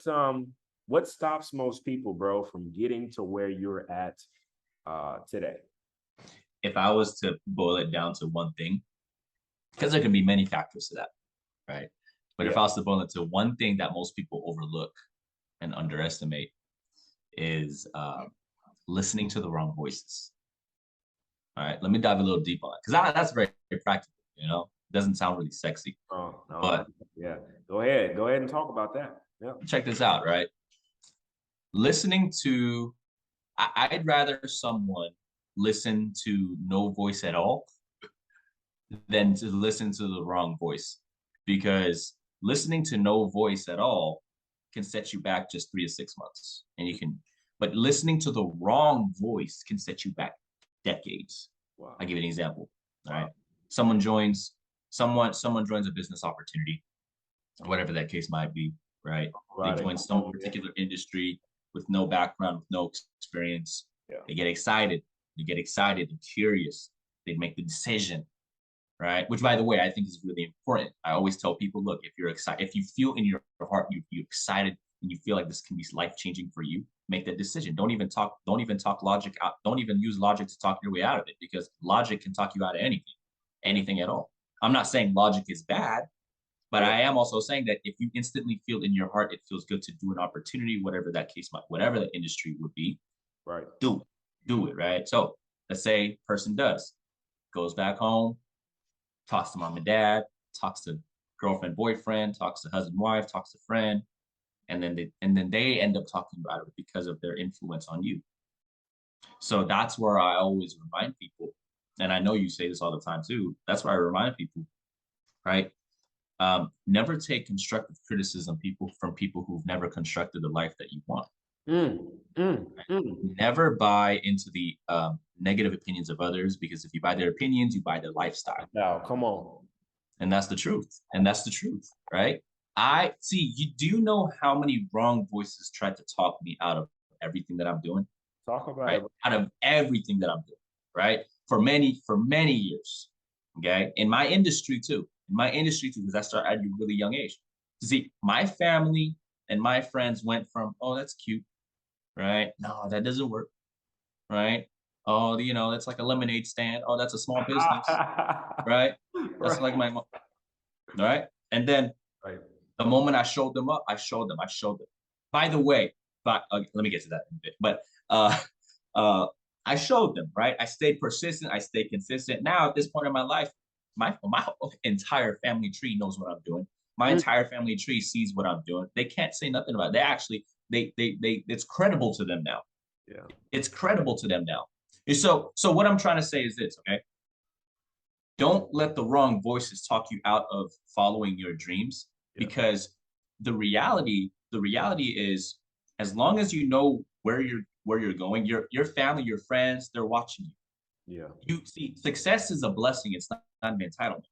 stops most people, bro, from getting to where you're at today? If I was to boil it down to one thing, because there can be many factors to that, right? But Yeah. if I was to boil it to one thing that most people overlook and underestimate is listening to the wrong voices. All right, let me dive a little deep on it because that's very, very practical. It doesn't sound really sexy, Oh, no. but Yeah. Go ahead. Go ahead and talk about that. Yeah. check this out, right? Listening to, I'd rather someone listen to no voice at all than to listen to the wrong voice, because listening to no voice at all can set you back just 3 to 6 months, but listening to the wrong voice can set you back decades. Wow. I'll give you an example. All Wow. right. Someone joins a business opportunity, whatever that case might be, right? They join some particular industry with no background, with no experience. Yeah. They get excited. And curious. They make the decision, right? Which, by the way, I think is really important. I always tell people, look, if you're excited, if you feel in your heart you're excited and you feel like this can be life changing for you, make that decision. Don't even talk logic out. Don't even use logic to talk your way out of it, because logic can talk you out of anything at all. I'm not saying logic is bad, but I am also saying that if you instantly feel in your heart it feels good to do an opportunity, whatever that case might, whatever the industry would be, Right. Do it, right? So let's say person goes back home, talks to mom and dad, talks to girlfriend, boyfriend, talks to husband, wife, talks to friend, and then they end up talking about it because of their influence on you. So that's where I always remind people, and I know you say this all the time too. That's why I remind people, right? Never take constructive criticism from people who've never constructed the life that you want. Never buy into the negative opinions of others, because if you buy their opinions, you buy their lifestyle. Now, come on. And that's the truth. Right? I see. You do know how many wrong voices tried to talk me out of everything that I'm doing? Talk about right? it. Out of everything that I'm doing, right? For many years. Okay. In my industry too, because I started at a really young age. See, my family and my friends went from, oh, that's cute, right? No, that doesn't work, right? Oh, that's like a lemonade stand. Oh, that's a small business, right? That's like my mom, right? And then Right. the moment I showed them up, I showed them. By the way, let me get to that in a bit. But I showed them, right? I stayed persistent. I stayed consistent. Now at this point in my life, my entire family tree knows what I'm doing. My entire family tree sees what I'm doing. They can't say nothing about it. They actually, it's credible to them now. Yeah. It's credible to them now. So what I'm trying to say is this, okay? Don't let the wrong voices talk you out of following your dreams, Yeah. because the reality is, as long as you know where you're going, your family, your friends, they're watching you. Yeah. You see, success is a blessing. It's not an entitlement.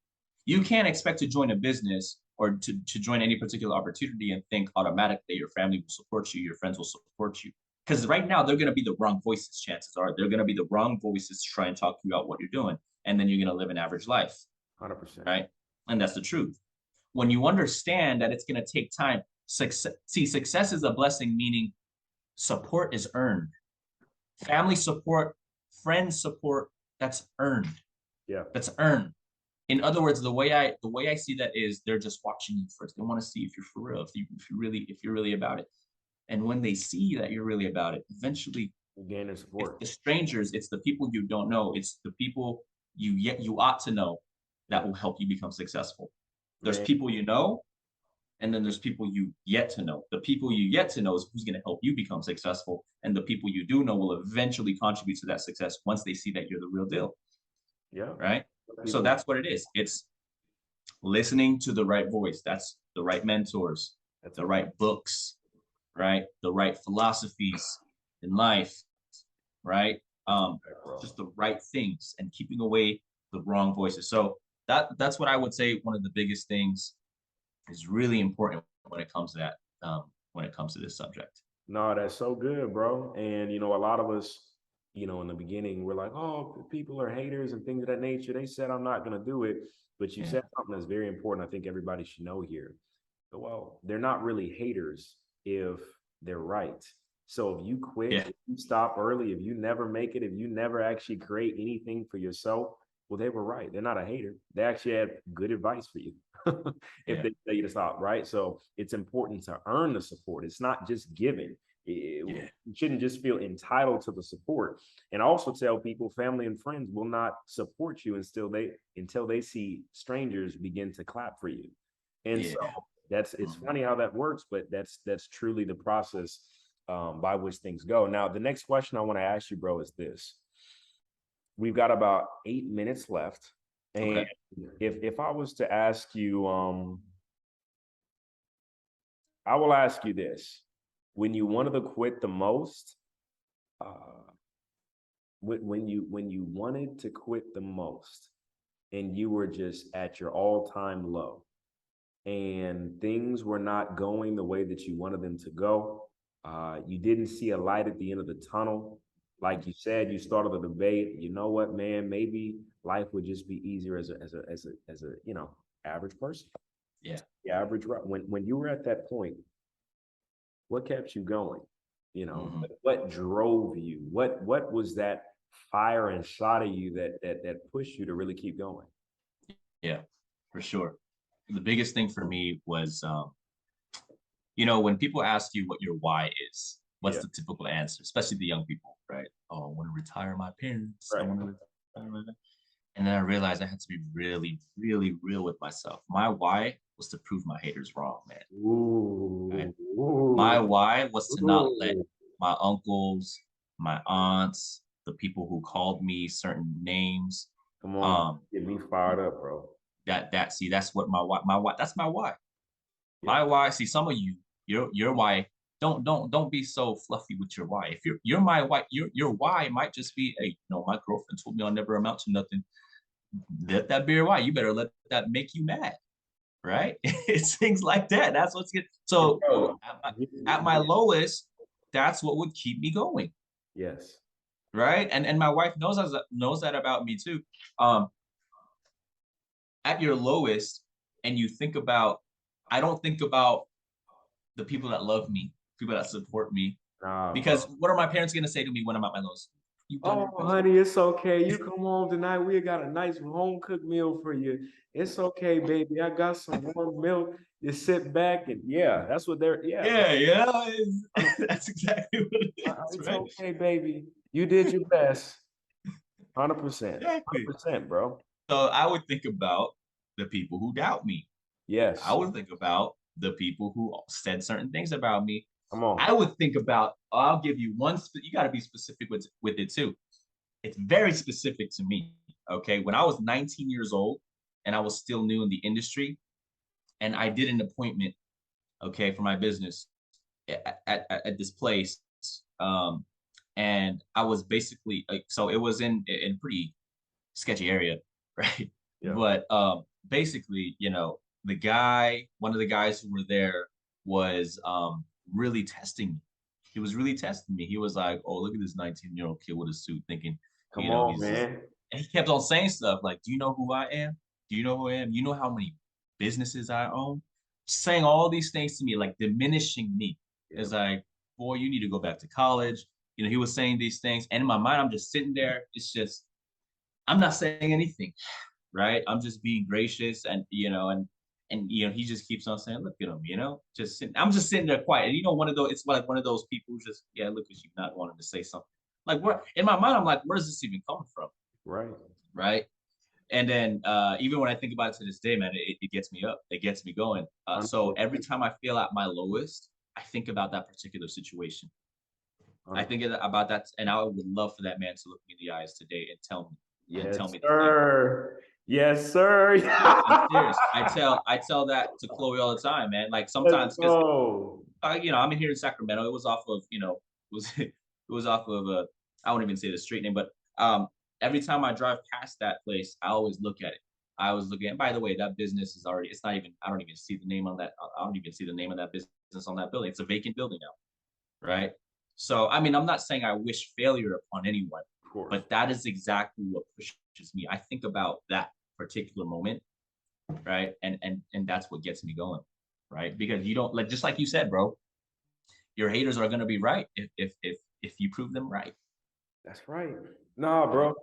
You can't expect to join a business or to join any particular opportunity and think automatically your family will support you, your friends will support you. Because right now, they're going to be the wrong voices. Chances are they're going to be the wrong voices to try and talk you out what you're doing. And then you're going to live an average life, 100%. right? And that's the truth. When you understand that it's going to take time, success is a blessing, meaning support is earned. Family support, friends support, that's earned. Yeah. That's earned. In other words, the way I see that is they're just watching you first. They want to see if you're for real, if you're really about it. And when they see that you're really about it, eventually Gain their it's support. the strangers, it's the people you don't know, it's the people you ought to know that will help you become successful. There's Man. people you know, and then there's people you yet to know. The people you yet to know is who's going to help you become successful, and the people you do know will eventually contribute to that success once they see that you're the real deal, Yeah. right? So People. that's what it is. It's listening to the right voice. That's the right mentors, That's the a right books, right? The right philosophies in life, right? that's a Um, fact, bro. just the right things and keeping away the wrong voices. So that's what I would say. One of the biggest things is really important when it comes to that. When it comes to this subject. No, that's so good, bro. And a lot of us, in the beginning, we're like, oh, people are haters and things of that nature. They said I'm not gonna do it, but you Yeah. said something that's very important. I think everybody should know here. Well, they're not really haters if they're right. So if you quit, Yeah. if you stop early, if you never make it, if you never actually create anything for yourself, well, they were right. They're not a hater. They actually had good advice for you if Yeah. they tell you to stop, right? So it's important to earn the support. It's not just given. Yeah. You shouldn't just feel entitled to the support. And also tell people, family and friends will not support you until they see strangers begin to clap for you. And so Yeah. it's Mhm. funny how that works, but that's truly the process by which things go. Now, the next question I want to ask you, bro, is this: we've got about 8 minutes left, and Okay. if I was to ask you, I will ask you this: when you wanted to quit the most, uh, when you wanted to quit the most, and you were just at your all-time low, and things were not going the way that you wanted them to go. You didn't see a light at the end of the tunnel. Like you said, you started a debate. You know what, man? Maybe life would just be easier as a average person. Yeah. The average when you were at that point, what kept you going? Hmm. What drove you? What was that fire inside of you that pushed you to really keep going? Yeah. For sure. The biggest thing for me was, when people ask you what your why is, what's Yeah, the typical answer, especially the young people, right? Oh, I want to retire my parents. I right. want to retire my. And then I realized I had to be really, really real with myself. My why was to prove my haters wrong, man. Right? Ooh, My ooh, why was to not let ooh. my uncles, my aunts, the people who called me certain names, Come on, um, get me fired up, bro. see, that's what my why, that's my why. Yeah. My why, see, some of you, your why, don't be so fluffy with your why. If you're my why, your why might just be, hey, my girlfriend told me I'll never amount to nothing. Let that be your why. You better let that make you mad, right? It's things like that. That's what's good. Hey, So bro. at my lowest, that's what would keep me going, Yes. right? And my wife knows that about me too. Um, at your lowest, and you think about, I don't think about the people that love me, people that support me, Nah, bro. because what are my parents gonna say to me when I'm at my lowest? You've done Oh, your best. honey, it's okay. You come home tonight. We got a nice home cooked meal for you. It's okay, baby. I got some warm milk. You sit back and yeah, that's what they're yeah. Yeah, yeah, Uh, that's exactly what it is, It's right? okay, baby. You did your best. 100%. Exactly. 100%, bro. So I would think about the people who doubt me. I Yes. would think about the people who said certain things about me. Come on. I would think about, I'll give you one, you got to be specific with it too. it's very specific to me. Okay. When I was 19 years old and I was still new in the industry, and I did an appointment, okay, for my business at this place. Um, and I was basically like, so it was in a pretty sketchy area, right? Yeah. But basically, one of the guys who were there was really testing me. He was really testing me. He was like, "Oh, look at this 19-year-old kid with a suit," thinking, Come on, he's just. man. And he kept on saying stuff like, "Do you know who I am? Do you know who I am? You know how many businesses I own?" Saying all these things to me, like diminishing me. Yeah. It's like, boy, you need to go back to college. He was saying these things, and in my mind, I'm just sitting there. It's just I'm not saying anything, right? I'm just being gracious, and he just keeps on saying, "Look at him," just sitting. I'm just sitting there quiet. And one of those. It's like one of those people who just, yeah, look at you, not wanting to say something. Like, where in my mind, I'm like, where's this even coming from, Right. right? And then even when I think about it to this day, man, it gets me up. It gets me going. So 100%. every time I feel at my lowest, I think about that particular situation. I think about that, and I would love for that man to look me in the eyes today and tell Yes, me the same thing. sir. Yes, sir. I'm serious. I tell that to Chloe all the time, man. Like Let's sometimes because go. I'm in here in Sacramento. It was off of it was it was off of I won't even say the street name, but every time I drive past that place, I always look at it. I always look at. And by the way, that business is already. It's not even. I don't even see the name on that. I don't even see the name of that business on that building. It's a vacant building now, right? So I mean, I'm not saying I wish failure upon anyone, Of course. but that is exactly what pushes me. I think about that particular moment, right? And that's what gets me going, right? Because you don't like just like you said, bro. Your haters are gonna be right if you prove them right, That's right. Nah, right? bro.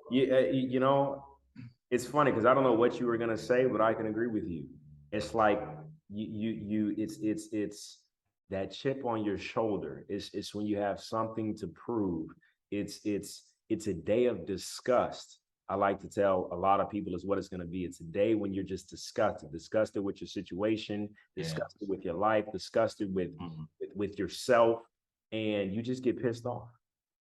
It's funny because I don't know what you were gonna say, but I can agree with you. It's like it's that chip on your shoulder. It's when you have something to prove. It's a day of disgust. I like to tell a lot of people is what it's gonna be. It's a day when you're just disgusted with your situation, Yeah. disgusted with your life, disgusted Mhm, with yourself, and you just get pissed off.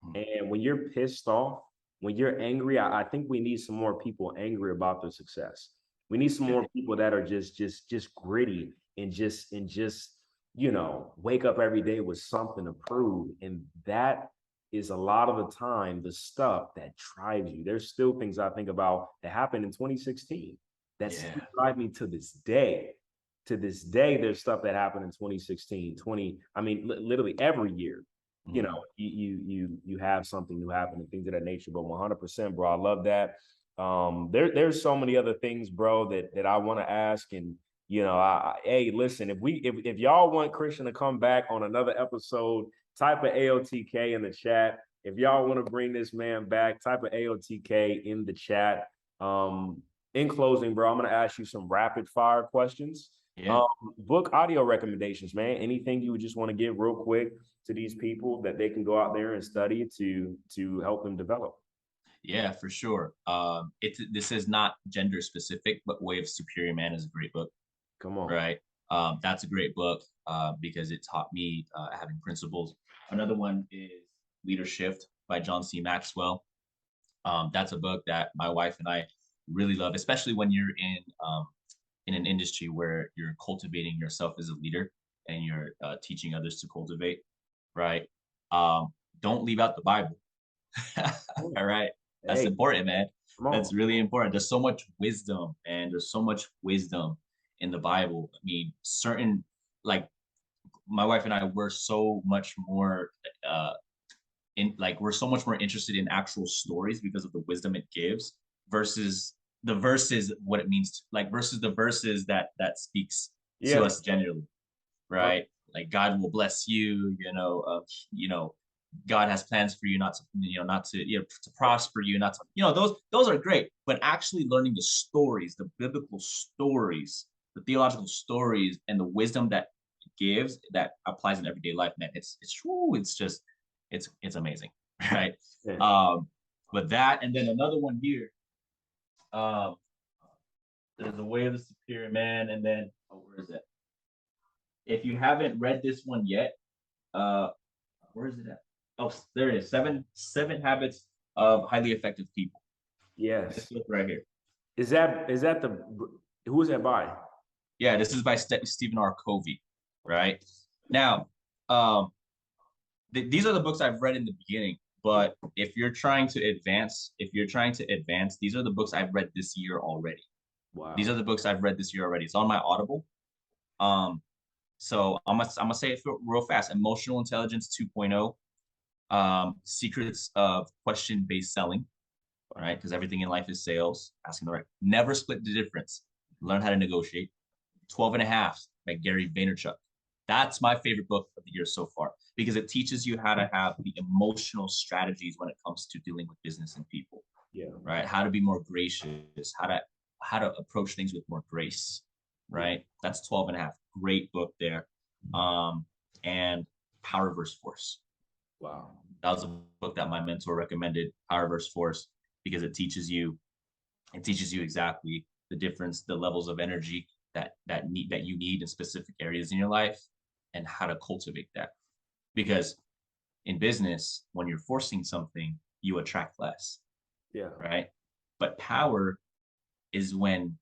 mhm. And when you're pissed off, when you're angry, I think we need some more people angry about their success. We need some Yeah. more people that are just gritty and just wake up every day with something to prove. And that is a lot of the time the stuff that drives you. There's still things I think about that happened in 2016 that still Yeah. drive me to this day. To this day, there's stuff that happened in 2016, I mean, literally every year Mhm. you have something new happen and things of that nature. But 100%, bro, I love that. There's so many other things, bro, that I want to ask. And hey, listen, if y'all want Christian to come back on another episode, type of AOTK in the chat. If y'all want to bring this man back, type of AOTK in the chat. Um, in closing, bro, I'm gonna ask you some rapid fire questions. Yeah. Um, Book audio recommendations, man. Anything you would just want to give real quick to these people that they can go out there and study to help them develop. Yeah, for sure. This is not gender specific, but Way of Superior Man is a great book, Come on. right? That's a great book because it taught me having principles. Another one is Leadership by John C. Maxwell. That's a book that my wife and I really love, especially when you're in an industry where you're cultivating yourself as a leader and you're teaching others to cultivate, right? Don't leave out the Bible. All right. That's Hey, important, man. come That's on. really important. There's so much wisdom, and there's so much wisdom in the Bible. I mean, like my wife and I were so much more uh we're so much more interested in actual stories because of the wisdom it gives versus the verses what it means to, like versus the verses that speaks to Yeah. us generally, right? Like God will bless you, you know, God has plans for you, not to to prosper you, not to, those are great. But actually learning the stories, the biblical stories, the theological stories, and the wisdom that it gives that applies in everyday life, man, it's true. It's just it's amazing, right? Yeah. Um, but that and then another one here. Um, there's the Way of the Superior Man, and then where is it? If you haven't read this one yet, uh, where is it at? Oh, there it is. Seven Habits of Highly Effective People. This Yes. book right here. Is that the who is that by? Yeah, this is by Stephen R. Covey, right? Now, um, these are the books I've read in the beginning. But if you're trying to advance, these are the books I've read this year already. These are Wow. the books I've read this year already. It's on my Audible. Um, so I'm gonna say it real fast. Emotional Intelligence 2.0, Secrets of Question-Based Selling, right? Because everything in life is sales. Asking the right. Never Split the Difference. Learn how to negotiate. 12 and a Half by Gary Vaynerchuk. That's my favorite book of the year so far because it teaches you how to have the emotional strategies when it comes to dealing with business and people, Yeah. right? How to be more gracious, how to approach things with more grace, Yeah. right? That's 12 and a half. Great book there. And Power versus Force. Wow. That was a book that my mentor recommended, Power versus Force, because it teaches you exactly the difference, the levels of energy that you need in specific areas in your life and how to cultivate that. Because in business, when you're forcing something, you attract less, Yeah. right? But power is when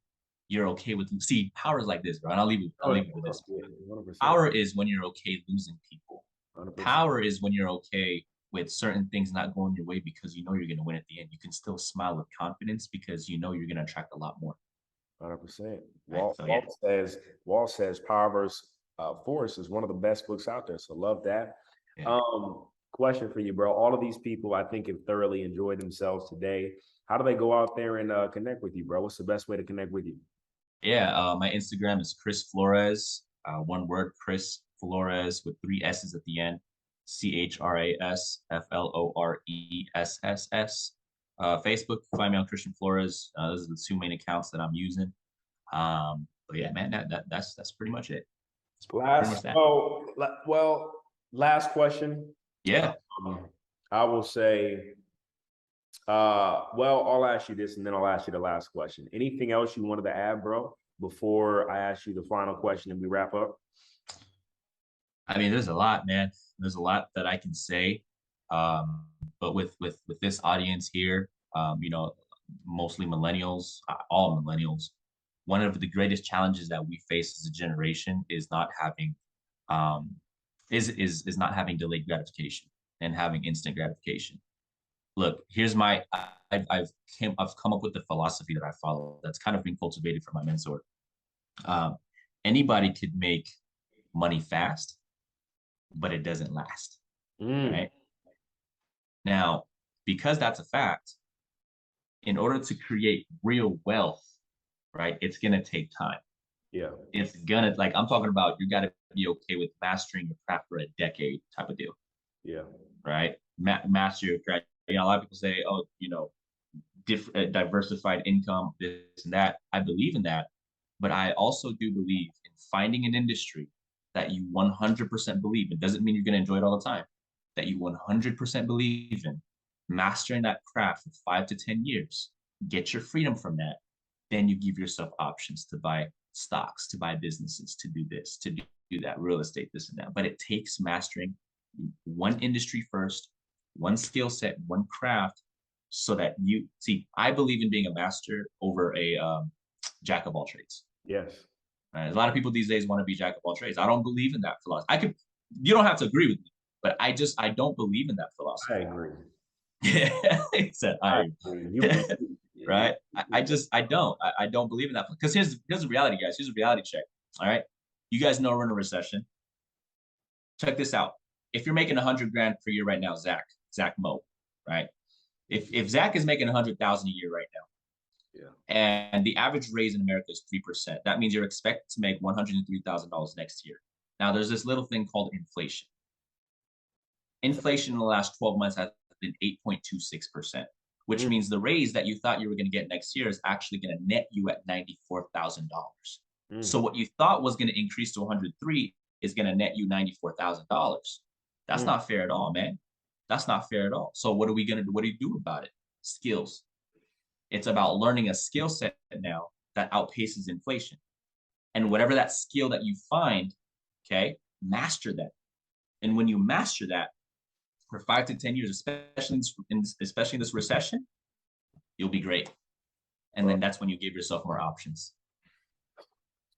you're okay with power is like this, bro. And I'll Oh, leave you with this. yeah, 100%. Power is when you're okay losing people. 100%. Power is when you're okay with certain things not going your way because you know you're going to win at the end. You can still smile with confidence because you know you're going to attract a lot more. 100%. Right. Walt, So yeah, Walt says Power versus Force is one of the best books out there. So love that. yeah, Question for you, bro. All of these people I think have thoroughly enjoyed themselves today. How do they go out there and connect with you, bro? What's the best way to connect with you? yeah. My Instagram is Chris Flores. One word, Chris Flores with three S's at the end. ChrasFlores. Facebook, find me on Christian Flores. Those are the two main accounts that I'm using. But yeah, man, that's pretty much it. It's pretty much Last, that. oh, well, last question. Yeah. I will say, well, I'll ask you this and then I'll ask you the last question. Anything else you wanted to add, bro, before I ask you the final question and we wrap up? I mean, there's a lot, man. There's a lot that I can say. Um, but with this audience here, mostly millennials, all millennials, one of the greatest challenges that we face as a generation is not having um is not having delayed gratification and having instant gratification. Look, here's my I've come up with the philosophy that I follow that's kind of been cultivated from my mentor. Um, Anybody could make money fast, but it doesn't last, Mm, right? Now, because that's a fact, in order to create real wealth, right, it's going to take time. yeah, It's going to, like, I'm talking about, you got to be okay with mastering your craft for a decade type of deal, yeah, right? Master your craft. A lot of people say, oh, diversified income, this and that. I believe in that. But I also do believe in finding an industry that you 100% believe in. Doesn't mean you're going to enjoy it all the time. That you 100% believe in, mastering that craft for 5 to 10 years, get your freedom from that. Then you give yourself options to buy stocks, to buy businesses, to do this, to do that, real estate, this and that. But it takes mastering one industry first, one skill set, one craft, so that you see. I believe in being a master over a jack of all trades. yes. Right? A lot of people these days want to be jack of all trades. I don't believe in that philosophy. You don't have to agree with me, but I don't believe in that I philosophy. agree. Yeah, he said I I agree. agree. Right? I don't believe in that because here's the reality, guys. Here's a reality check. All right, you guys know we're in a recession. Check this out. If you're making 100 grand per year right now, Zach Mo, right? If Zach is making 100,000 a year right now, Yeah. and the average raise in America is 3%. That means you're expected to make $103,000 next year. Now, there's this little thing called inflation. Inflation in the last 12 months has been 8.26%, which Mm, means the raise that you thought you were going to get next year is actually going to net you at $94,000. mm, So what you thought was going to increase to 103 is going to net you $94,000. That's mm. not fair at all, man. That's not fair at all. So what are we going to do? What do you do about it? Skills. It's about learning a skill set now that outpaces inflation. And whatever that skill that you find, okay, master that. And when you master that, for 5 to 10 years, especially in this recession, you'll be great. And then that's when you give yourself more options.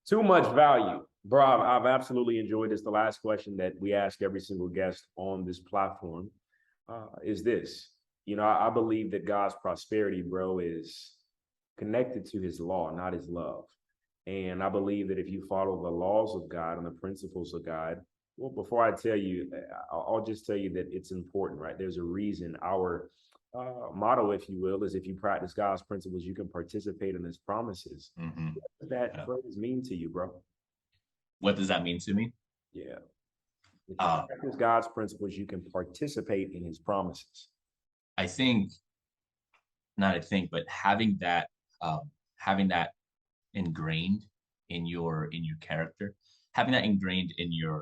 Too much value. Bro, I've absolutely enjoyed this. The last question that we ask every single guest on this platform is this. You know, I believe that God's prosperity, bro, is connected to his law, not his love. And I believe that if you follow the laws of God and the principles of God, well, before I tell you, I'll just tell you that it's important, right? There's a reason our motto, if you will, is if you practice God's principles, you can participate in his promises. Mm-hmm. What does that phrase mean to you, bro? What does that mean to me? Yeah. If you practice God's principles, you can participate in his promises. I think, not I think, but having that ingrained in your character, having that ingrained in your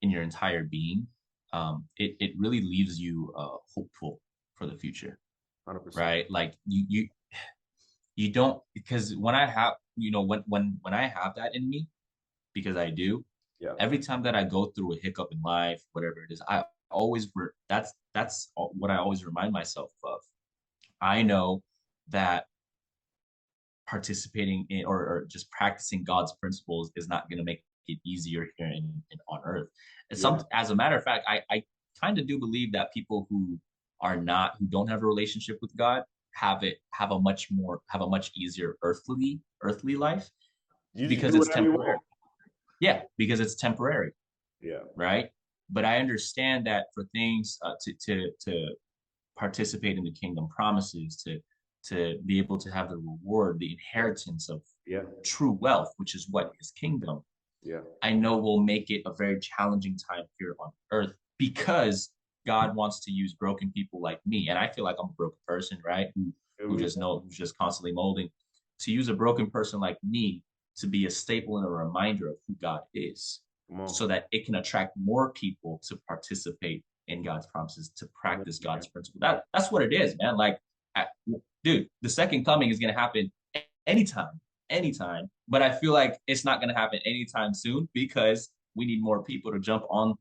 entire being, it really leaves you hopeful for the future. 100%. Right? Like you don't, because when I have, when I have that in me, because I do, Yeah. every time that I go through a hiccup in life, whatever it is, I always that's what I always remind myself of. I know that participating in, or just practicing God's principles is not going to make it easier here on earth. And as a matter of fact, I kind of do believe that people who don't have a relationship with God have a much easier earthly life, because do it's whatever you temporary. want. Yeah, because it's temporary. Yeah. Right. But I understand that for things to participate in the kingdom promises, to be able to have the reward, the inheritance of true wealth, which is what his kingdom, I know will make it a very challenging time here on earth, because God wants to use broken people like me. And I feel like I'm a broken person, right? Who's just constantly molding, to use a broken person like me to be a staple and a reminder of who God is, so that it can attract more people to participate in God's promises, to practice God's principle. That's what it is, man. Like, dude, the second coming is going to happen anytime. But I feel like it's not going to happen anytime soon, because we need more people to jump on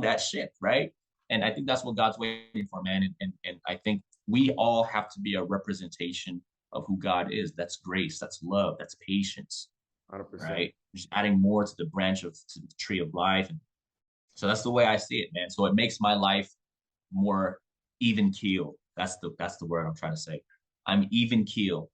that ship, right? And I think that's what God's waiting for, man. And I think we all have to be a representation of who God is. That's grace, that's love, that's patience, 100%. right? Just adding more to the to the tree of life. And so that's the way I see it, man. So it makes my life more even keel. That's the word I'm trying to say. I'm even keel.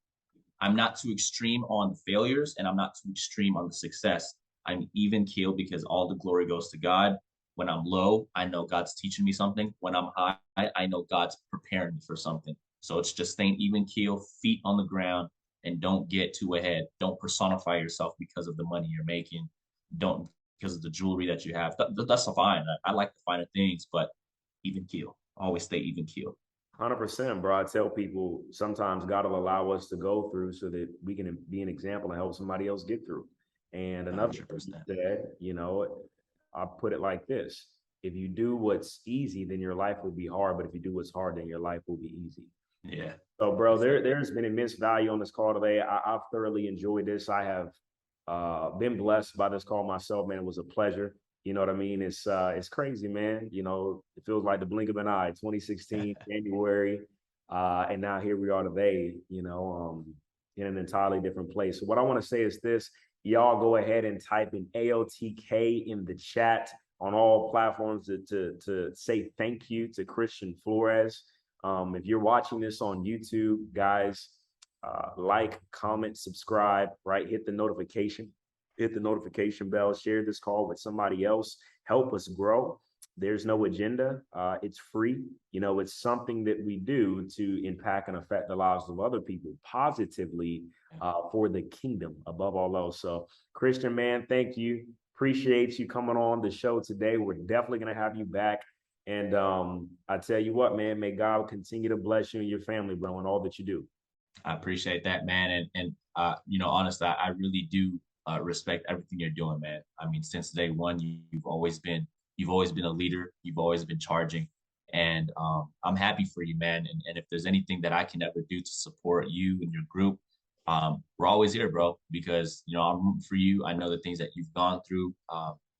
I'm not too extreme on the failures, and I'm not too extreme on the success. I'm even keel, because all the glory goes to God. When I'm low, I know God's teaching me something. When I'm high, I know God's preparing me for something. So it's just staying even keel, feet on the ground, and don't get too ahead. Don't personify yourself because of the money you're making. Don't, because of the jewelry that you have. That's fine. I like the finer things, but even keel. Always stay even keel. 100%, bro. I tell people sometimes God will allow us to go through so that we can be an example and help somebody else get through. And another thing that, I put it like this: if you do what's easy, then your life will be hard. But if you do what's hard, then your life will be easy. Yeah. So, bro, there's been immense value on this call today. I've thoroughly enjoyed this. I have been blessed by this call myself, man. It was a pleasure. You know what I mean? It's crazy, man. It feels like the blink of an eye. 2016 January, and now here we are today. In an entirely different place. So what I want to say is this: y'all go ahead and type in AOTK in the chat on all platforms to say thank you to Christian Flores. If you're watching this on YouTube, guys, like, comment, subscribe, right? Hit the notification bell, share this call with somebody else, help us grow. There's no agenda. It's free. It's something that we do to impact and affect the lives of other people positively for the kingdom above all else. So, Christian, man, thank you. Appreciate you coming on the show today. We're definitely going to have you back. And I tell you what, man, may God continue to bless you and your family, bro, and all that you do. I appreciate that, man. And honestly, I really do respect everything you're doing, man. I mean, since day one, you've always been a leader. You've always been charging, and I'm happy for you, man. And if there's anything that I can ever do to support you and your group, we're always here, bro. Because I'm rooting for you. I know the things that you've gone through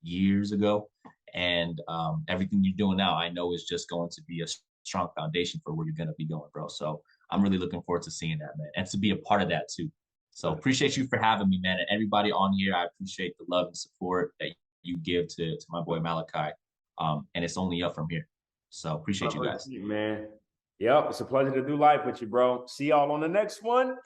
years ago, And everything you're doing now, I know is just going to be a strong foundation for where you're going to be going, bro. So I'm really looking forward to seeing that, man, and to be a part of that too. So appreciate you for having me, man. And everybody on here, I appreciate the love and support that you give to my boy Malachi. And it's only up from here. So appreciate you guys. Man. Yep, it's a pleasure to do life with you, bro. See y'all on the next one.